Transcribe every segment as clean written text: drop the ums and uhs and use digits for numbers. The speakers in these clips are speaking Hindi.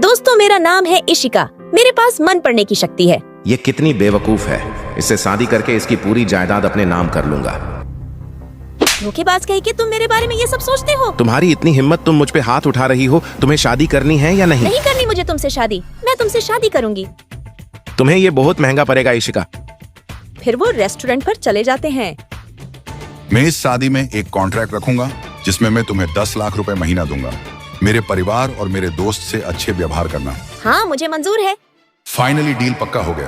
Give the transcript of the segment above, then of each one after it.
दोस्तों, मेरा नाम है इशिका। मेरे पास मन पढ़ने की शक्ति है। ये कितनी बेवकूफ है। इससे शादी करके इसकी पूरी जायदाद अपने नाम कर लूंगा। धोखेबाज कह के तुम मेरे बारे में ये सब सोचते हो? तुम्हारी इतनी हिम्मत, तुम मुझ पे हाथ उठा रही हो। तुम्हें शादी करनी है या नहीं? नहीं करनी मुझे तुमसे शादी। मैं तुमसे शादी करूंगी। तुम्हें ये बहुत महंगा पड़ेगा इशिका। फिर वो रेस्टोरेंट पर चले जाते हैं। मैं इस शादी में एक कॉन्ट्रैक्ट रखूंगा जिसमें मैं तुम्हें 10 लाख रुपए महीना दूंगा। मेरे परिवार और मेरे दोस्त से अच्छे व्यवहार करना। हाँ, मुझे मंजूर है। फाइनली डील पक्का हो गया।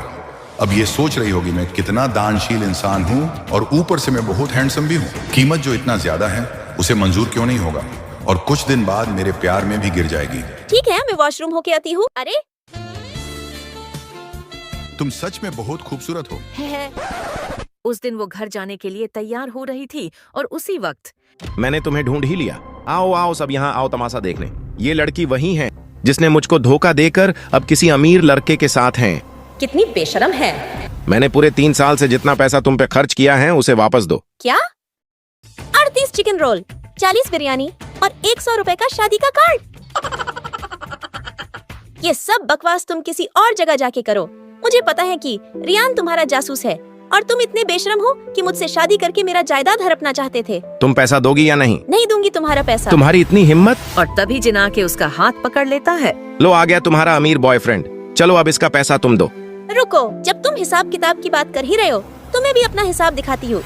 अब ये सोच रही होगी मैं कितना दानशील इंसान हूँ और ऊपर से मैं बहुत हैंडसम भी हूँ। कीमत जो इतना ज्यादा है उसे मंजूर क्यों नहीं होगा, और कुछ दिन बाद मेरे प्यार में भी गिर जाएगी। ठीक है, मैं वॉशरूम होके आती हूँ। अरे तुम सच में बहुत खूबसूरत हो। उस दिन वो घर जाने के लिए तैयार हो रही थी और उसी वक्त मैंने तुम्हें ढूंढ ही लिया। आओ आओ सब यहाँ आओ तमाशा देखने। ये लड़की वही है जिसने मुझको धोखा देकर अब किसी अमीर लड़के के साथ है। कितनी बेशरम है। मैंने पूरे 3 साल से जितना पैसा तुम पे खर्च किया है उसे वापस दो। क्या? 38 चिकन रोल, 40 बिरयानी और 100 रुपए का शादी का कार्ड। ये सब बकवास तुम किसी और जगह जाके करो। मुझे पता है कि रियान तुम्हारा जासूस है और तुम इतने बेशरम हो कि मुझसे शादी करके मेरा जायदाद हड़पना चाहते थे। तुम पैसा दोगी या नहीं? नहीं दूंगी तुम्हारा पैसा। तुम्हारी इतनी हिम्मत। और तभी जिना के उसका हाथ पकड़ लेता है। लो आ गया तुम्हारा अमीर बॉयफ्रेंड। चलो अब इसका पैसा तुम दो। रुको, जब तुम हिसाब किताब की बात कर ही रहे हो तो मैं भी अपना हिसाब दिखाती हूँ।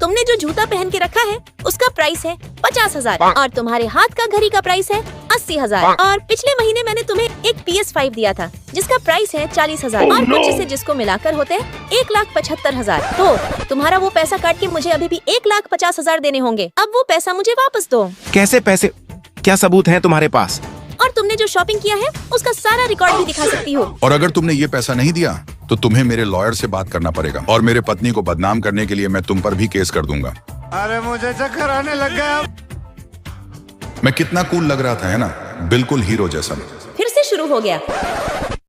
तुमने जो जूता पहन के रखा है उसका प्राइस है 50,000 और तुम्हारे हाथ का घड़ी का प्राइस है 80,000 और पिछले महीने मैंने तुम्हें एक PS5 दिया था जिसका प्राइस है 40,000 और कुछ से जिसको मिलाकर होते हैं 1,75,000। तो तुम्हारा वो पैसा काट के मुझे अभी भी 1,50,000 देने होंगे। अब वो पैसा मुझे वापस दो। कैसे पैसे? क्या सबूत है तुम्हारे पास? और तुमने जो शॉपिंग किया है उसका सारा रिकॉर्ड भी दिखा सकती हो। और अगर तुमने ये पैसा नहीं दिया तो तुम्हें मेरे लॉयर से बात करना पड़ेगा और मेरे पत्नी को बदनाम करने के लिए मैं तुम पर भी केस कर दूंगा। अरे मुझे चक्कर आने लग गया। मैं कितना कूल लग रहा था, है ना? बिल्कुल हीरो जैसा। फिर से शुरू हो गया।